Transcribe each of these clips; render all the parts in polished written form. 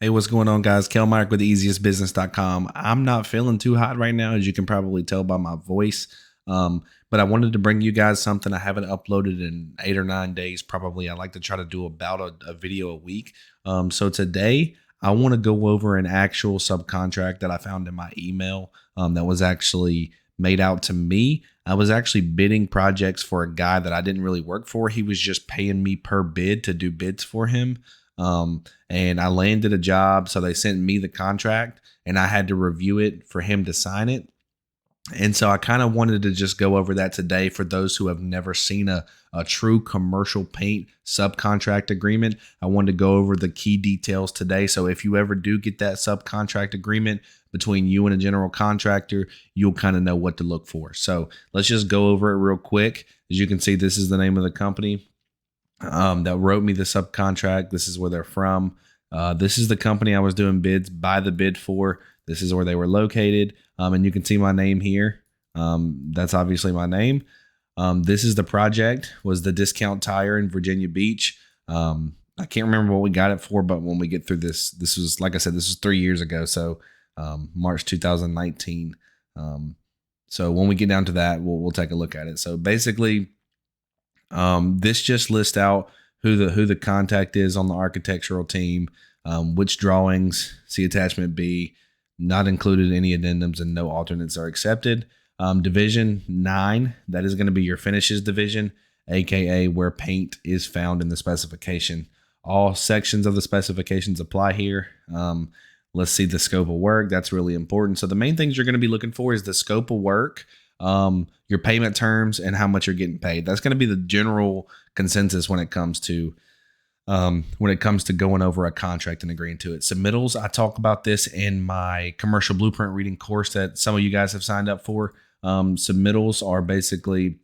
Hey, what's going on, guys? Kelmark with easiestbusiness.com. I'm not feeling too hot right now, as you can probably tell by my voice. But I wanted to bring you guys something I haven't uploaded in 8 or 9 days. Probably I like to try to do about a video a week. So today I want to go over an actual subcontract that I found in my email that was actually made out to me. I was actually bidding projects for a guy that I didn't really work for. He was just paying me per bid to do bids for him. And I landed a job. So they sent me the contract and I had to review it for him to sign it. And so I kind of wanted to just go over that today for those who have never seen a true commercial paint subcontract agreement. I wanted to go over the key details today. So if you ever do get that subcontract agreement between you and a general contractor, you'll kind of know what to look for. So let's just go over it real quick. As you can see, this is the name of the company that wrote me the subcontract. This is where they're from. This is the company I was doing bids by the bid for. This is where they were located. And you can see my name here. That's obviously my name. This is the project, was the Discount Tire in Virginia Beach. I can't remember what we got it for, but when we get through this was, like I said, this was 3 years ago. So March 2019. So when we get down to that, we'll take a look at it. So basically, this just lists out who the contact is on the architectural team, which drawings, see attachment B, not included any addendums, and no alternates are accepted. Division 9, that is going to be your finishes division, aka where paint is found in the specification. All sections of the specifications apply here. Let's see the scope of work. That's really important. So the main things you're going to be looking for is the scope of work, your payment terms, and how much you're getting paid. That's going to be the general consensus when it comes to going over a contract and agreeing to it. Submittals, I talk about this in my commercial blueprint reading course that some of you guys have signed up for. Submittals are basically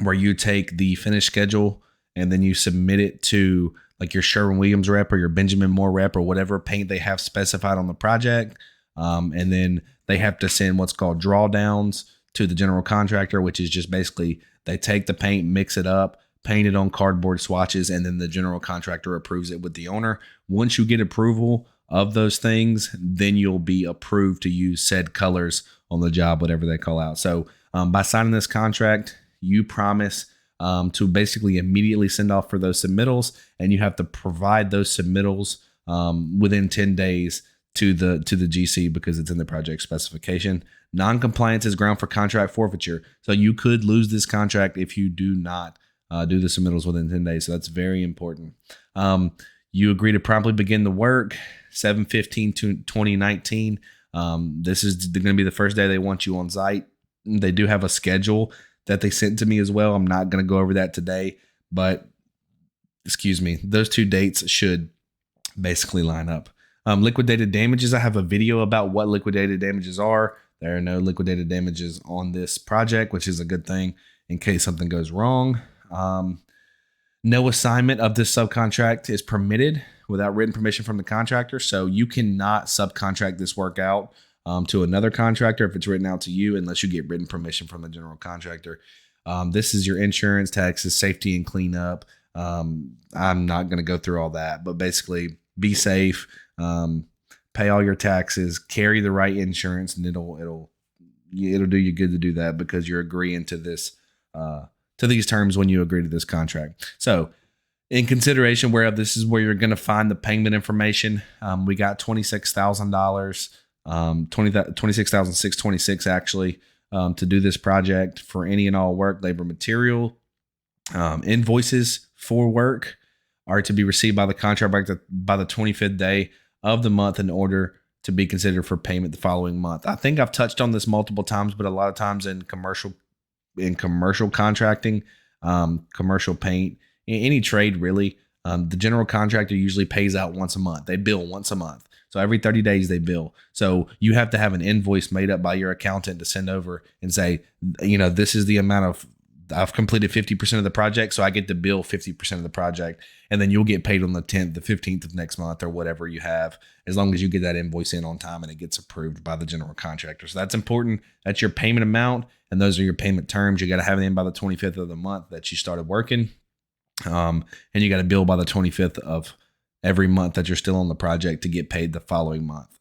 where you take the finished schedule and then you submit it to like your Sherwin-Williams rep or your Benjamin Moore rep or whatever paint they have specified on the project. And then they have to send what's called drawdowns to the general contractor, which is just basically they take the paint, mix it up, paint it on cardboard swatches, and then the general contractor approves it with the owner. Once you get approval of those things, then you'll be approved to use said colors on the job, whatever they call out. So by signing this contract, you promise to basically immediately send off for those submittals, and you have to provide those submittals within 10 days to the GC because it's in the project specification. Non-compliance is ground for contract forfeiture. So you could lose this contract if you do not do the submittals within 10 days. So that's very important. You agree to promptly begin the work 7/15/2019. This is going to be the first day they want you on site. They do have a schedule that they sent to me as well. I'm not going to go over that today, but excuse me, those two dates should basically line up. Liquidated damages. I have a video about what liquidated damages are. There are no liquidated damages on this project, which is a good thing in case something goes wrong. No assignment of this subcontract is permitted without written permission from the contractor. So you cannot subcontract this work out to another contractor if it's written out to you unless you get written permission from the general contractor. This is your insurance, taxes, safety, and cleanup. I'm not going to go through all that, but basically be safe, pay all your taxes, carry the right insurance, and it'll do you good to do that because you're agreeing to this to these terms when you agree to this contract. So in consideration whereof, this is where you're going to find the payment information. We got $26,000, $26,626 actually, to do this project for any and all work, labor, material. Invoices for work are to be received by the contractor by the 25th day of the month in order to be considered for payment the following month. I think I've touched on this multiple times, but a lot of times in commercial contracting, commercial paint, any trade really, the general contractor usually pays out once a month. They bill once a month. So every 30 days they bill. So you have to have an invoice made up by your accountant to send over and say, this is the amount of, I've completed 50% of the project, so I get to bill 50% of the project, and then you'll get paid on the 10th, the 15th of next month, or whatever you have, as long as you get that invoice in on time and it gets approved by the general contractor. So that's important. That's your payment amount, and those are your payment terms. You got to have it in by the 25th of the month that you started working, and you got to bill by the 25th of every month that you're still on the project to get paid the following month.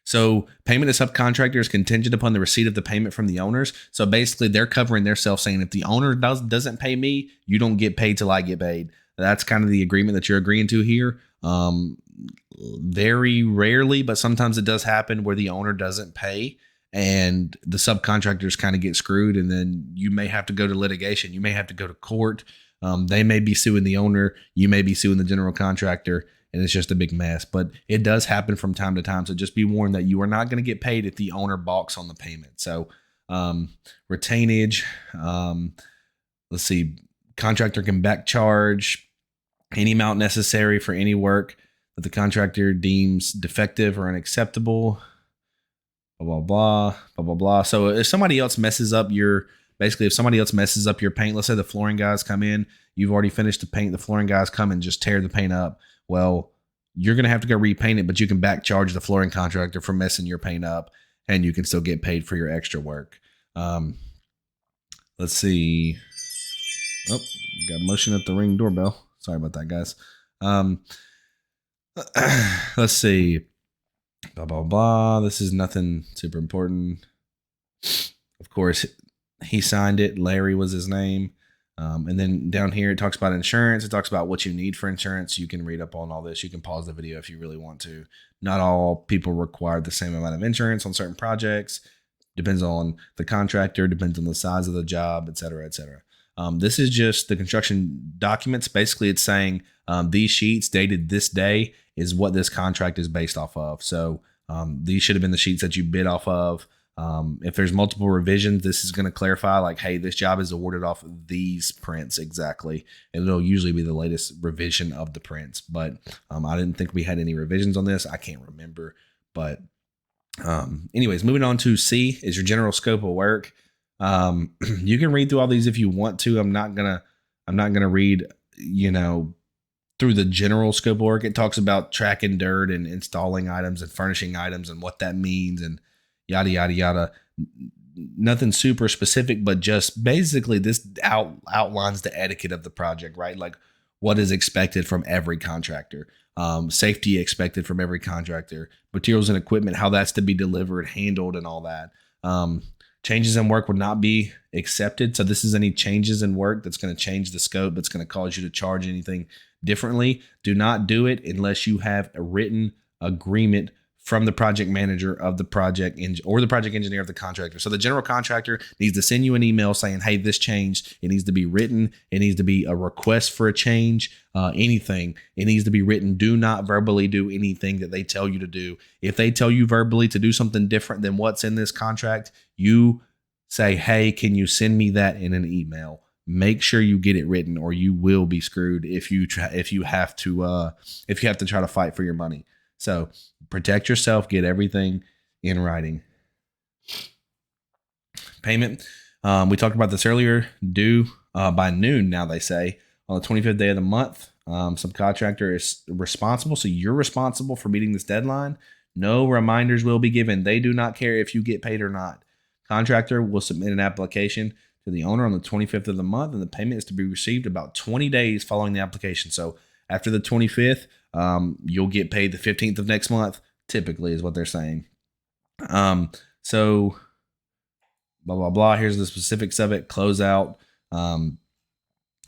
So payment to subcontractor is contingent upon the receipt of the payment from the owners. So basically they're covering themselves, saying if the owner doesn't pay me, you don't get paid till I get paid. That's kind of the agreement that you're agreeing to here. Very rarely, but sometimes it does happen where the owner doesn't pay and the subcontractors kind of get screwed. And then you may have to go to litigation. You may have to go to court. They may be suing the owner. You may be suing the general contractor. And it's just a big mess, but it does happen from time to time. So just be warned that you are not going to get paid if the owner balks on the payment. So retainage, let's see, contractor can back charge any amount necessary for any work that the contractor deems defective or unacceptable, blah, blah, blah, blah, blah, blah. So if somebody else messes up your, basically if somebody else messes up your paint, let's say the flooring guys come in, you've already finished the paint, the flooring guys come and just tear the paint up. Well, you're going to have to go repaint it, but you can back charge the flooring contractor for messing your paint up and you can still get paid for your extra work. Let's see. Oh, got motion at the Ring doorbell. Sorry about that, guys. Let's see. Blah, blah, blah. This is nothing super important. Of course, he signed it. Larry was his name. And then down here, it talks about insurance. It talks about what you need for insurance. You can read up on all this. You can pause the video if you really want to. Not all people require the same amount of insurance on certain projects. Depends on the contractor, depends on the size of the job, et cetera, et cetera. This is just the construction documents. Basically, it's saying these sheets dated this day is what this contract is based off of. So these should have been the sheets that you bid off of. If there's multiple revisions, this is going to clarify like, hey, this job is awarded off of these prints exactly. And it'll usually be the latest revision of the prints. But I didn't think we had any revisions on this. I can't remember. But anyways, moving on to C is your general scope of work. You can read through all these if you want to. I'm not gonna read, through the general scope of work. It talks about tracking dirt and installing items and furnishing items and what that means and yada, yada, yada. Nothing super specific, but just basically this outlines the etiquette of the project, right? Like what is expected from every contractor, safety expected from every contractor, materials and equipment, how that's to be delivered, handled, and all that. Changes in work would not be accepted. So this is any changes in work that's going to change the scope, that's going to cause you to charge anything differently. Do not do it unless you have a written agreement from the project manager of the project or the project engineer of the contractor. So the general contractor needs to send you an email saying, hey, this changed. It needs to be written. It needs to be a request for a change, anything. It needs to be written. Do not verbally do anything that they tell you to do. If they tell you verbally to do something different than what's in this contract, you say, hey, can you send me that in an email? Make sure you get it written or you will be screwed if you have to try to fight for your money. So protect yourself, get everything in writing. Payment. We talked about this earlier, due by noon. Now they say on the 25th day of the month, subcontractor is responsible. So you're responsible for meeting this deadline. No reminders will be given. They do not care if you get paid or not. Contractor will submit an application to the owner on the 25th of the month, and the payment is to be received about 20 days following the application. So after the 25th, you'll get paid the 15th of next month, typically is what they're saying. So blah, blah, blah. Here's the specifics of it. Close out, how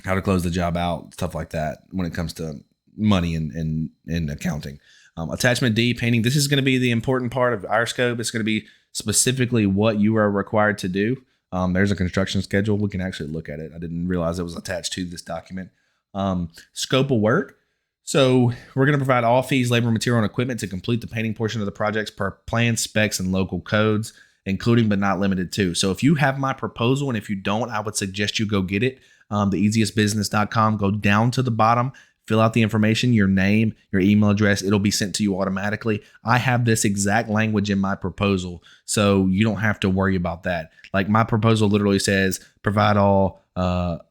to close the job out, stuff like that when it comes to money and accounting. Attachment D, painting. This is going to be the important part of our scope. It's going to be specifically what you are required to do. There's a construction schedule. We can actually look at it. I didn't realize it was attached to this document. Scope of work. So we're going to provide all fees, labor, material, and equipment to complete the painting portion of the projects per plan, specs, and local codes, including but not limited to. So if you have my proposal, and if you don't, I would suggest you go get it. Theeasiestbusiness.com. Go down to the bottom, fill out the information, your name, your email address. It'll be sent to you automatically. I have this exact language in my proposal, so you don't have to worry about that. Like my proposal literally says, provide all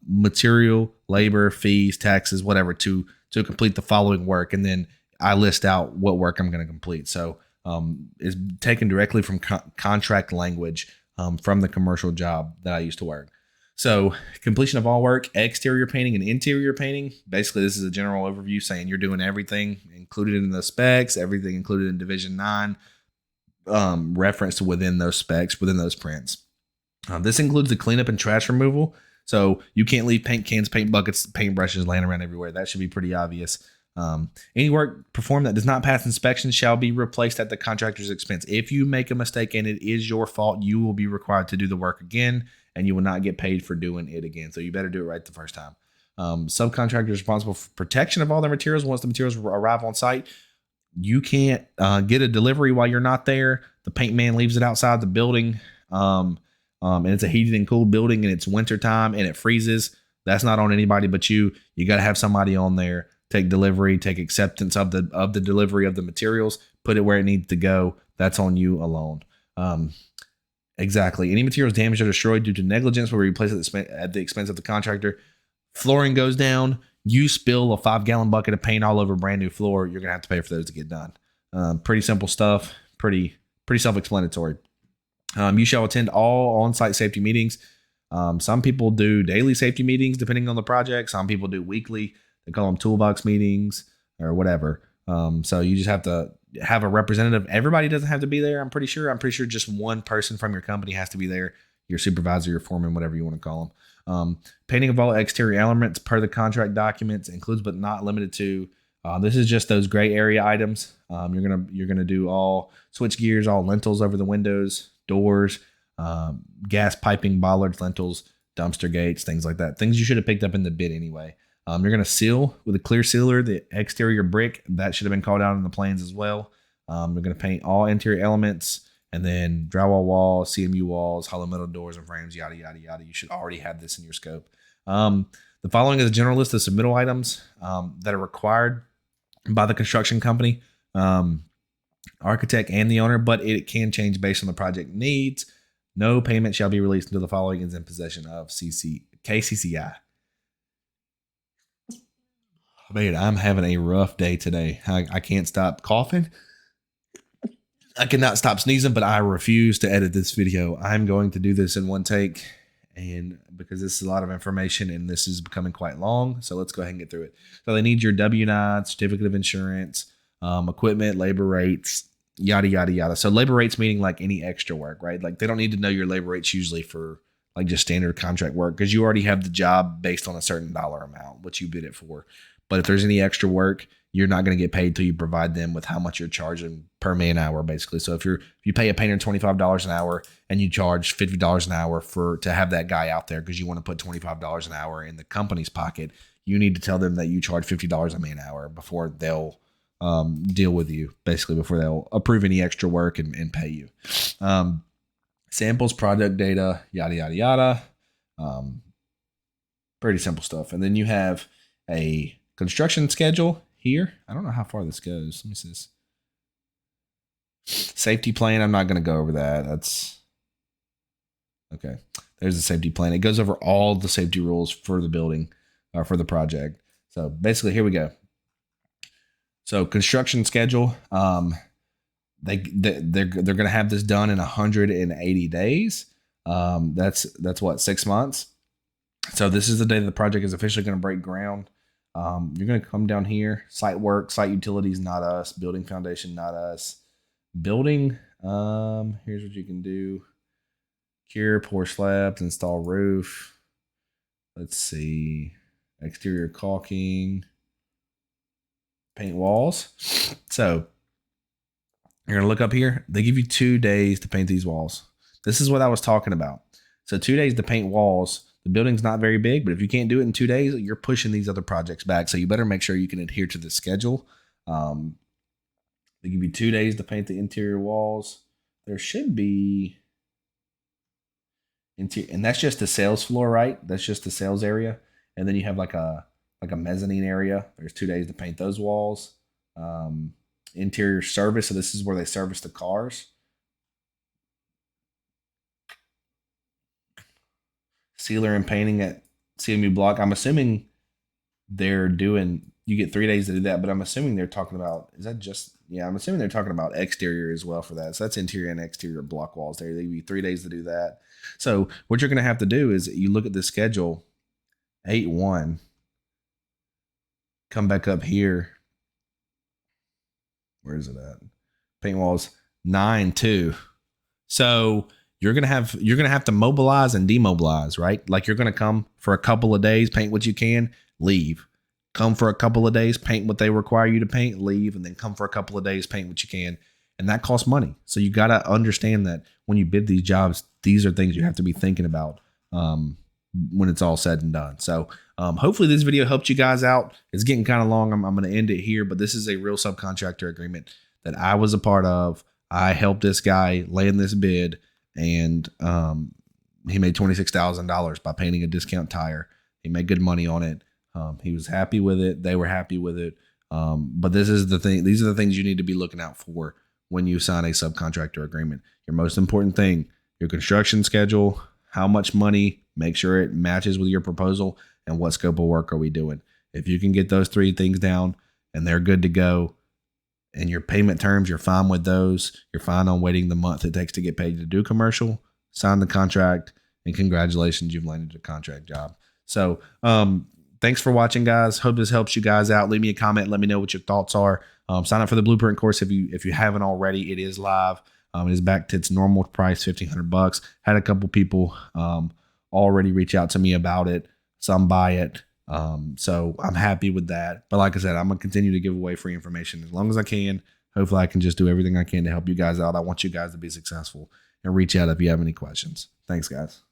material, labor, fees, taxes, whatever to complete the following work. And then I list out what work I'm going to complete. So it's taken directly from contract language from the commercial job that I used to work. So, completion of all work, exterior painting and interior painting. Basically, this is a general overview saying you're doing everything included in the specs, everything included in Division 9, referenced within those specs, within those prints. This includes the cleanup and trash removal. So, you can't leave paint cans, paint buckets, paint brushes laying around everywhere. That should be pretty obvious. Any work performed that does not pass inspection shall be replaced at the contractor's expense. If you make a mistake and it is your fault, you will be required to do the work again, and you will not get paid for doing it again. So you better do it right the first time. Subcontractors responsible for protection of all their materials once the materials arrive on site. You can't get a delivery while you're not there. The paint man leaves it outside the building, and it's a heated and cooled building, and it's wintertime and it freezes. That's not on anybody but you. You got to have somebody on there. Take delivery, take acceptance of the delivery of the materials, put it where it needs to go. That's on you alone. Exactly. Any materials damaged or destroyed due to negligence will be replaced at the expense of the contractor. Flooring goes down. You spill a 5-gallon bucket of paint all over a brand new floor. You're gonna have to pay for those to get done. Pretty simple stuff. Pretty self-explanatory. You shall attend all on-site safety meetings. Some people do daily safety meetings depending on the project. Some people do weekly. They call them toolbox meetings or whatever. So you just have to have a representative. Everybody doesn't have to be there. I'm pretty sure just one person from your company has to be there. Your supervisor, your foreman, whatever you want to call them. Painting of all exterior elements per the contract documents includes but not limited to. This is just those gray area items. You're gonna do all switch gears, all lintels over the windows, doors, gas piping, bollards, lintels, dumpster gates, things like that. Things you should have picked up in the bid anyway. You're going to seal with a clear sealer the exterior brick. That should have been called out in the plans as well. You're going to paint all interior elements and then drywall walls, CMU walls, hollow metal doors and frames, yada, yada, yada. You should already have this in your scope. The following is a general list of submittal items that are required by the construction company, architect, and the owner, but it can change based on the project needs. No payment shall be released until the following is in possession of KCCI. Man, I'm having a rough day today. I can't stop coughing. I cannot stop sneezing, but I refuse to edit this video. I'm going to do this in one take, and because this is a lot of information and this is becoming quite long, so let's go ahead and get through it. So they need your W-9, certificate of insurance, equipment, labor rates, yada, yada, yada. So labor rates meaning like any extra work, right? Like they don't need to know your labor rates usually for like just standard contract work because you already have the job based on a certain dollar amount, what you bid it for. But if there's any extra work, you're not going to get paid till you provide them with how much you're charging per man hour, basically. So if you pay a painter $25 an hour and you charge $50 an hour to have that guy out there because you want to put $25 an hour in the company's pocket, you need to tell them that you charge $50 a man hour before they'll deal with you, basically before they'll approve any extra work and pay you. Samples, product data, yada, yada, yada. Pretty simple stuff. And then you have a construction schedule here. I don't know how far this goes. Let me see this. Safety plan. I'm not going to go over that. That's okay. There's the safety plan. It goes over all the safety rules for the building or for the project. So basically, here we go. So construction schedule. They're going to have this done in 180 days. That's what, 6 months. So this is the day that the project is officially going to break ground. You're going to come down here, site work, site utilities, not us, building foundation, not us, building. Here's what you can do. Cure, pour slabs, install roof. Let's see. Exterior caulking, paint walls. So you're going to look up here. They give you 2 days to paint these walls. This is what I was talking about. So 2 days to paint walls. The building's not very big, but if you can't do it in 2 days, you're pushing these other projects back. So you better make sure you can adhere to the schedule. They give you 2 days to paint the interior walls. There should be interior, and that's just the sales floor, right? That's just the sales area. And then you have like a mezzanine area. There's 2 days to paint those walls. Interior service. So this is where they service the cars. Sealer and painting at CMU block. I'm assuming they're doing you get 3 days to do that. But I'm assuming they're talking about, is that just, yeah, I'm assuming they're talking about exterior as well for that. So that's interior and exterior block walls there. They give you 3 days to do that. So what you're going to have to do is you look at the schedule, 8-1, come back up here. Where is it at? Paint walls 9-2. So you're gonna have to mobilize and demobilize, right? Like you're gonna come for a couple of days, paint what you can, leave. Come for a couple of days, paint what they require you to paint, leave, and then come for a couple of days, paint what you can. And that costs money. So you gotta understand that when you bid these jobs, these are things you have to be thinking about when it's all said and done. So hopefully this video helped you guys out. It's getting kind of long. I'm going to end it here, but this is a real subcontractor agreement that I was a part of. I helped this guy land this bid, and he made $26,000 by painting a discount tire. He made good money on it. He was happy with it. They were happy with it. But this is the thing. These are the things you need to be looking out for when you sign a subcontractor agreement. Your most important thing, your construction schedule, how much money, make sure it matches with your proposal, and what scope of work are we doing. If you can get those 3 things down and they're good to go, and your payment terms, you're fine with those, you're fine on waiting the month it takes to get paid to do commercial, sign the contract, and congratulations, you've landed a contract job. So thanks for watching, guys. Hope this helps you guys out. Leave me a comment. Let me know what your thoughts are. Sign up for the Blueprint course if you haven't already. It is live. It is back to its normal price, $1,500. Had a couple people already reach out to me about it. Some buy it. So I'm happy with that. But like I said, I'm going to continue to give away free information as long as I can. Hopefully I can just do everything I can to help you guys out. I want you guys to be successful, and reach out if you have any questions. Thanks, guys.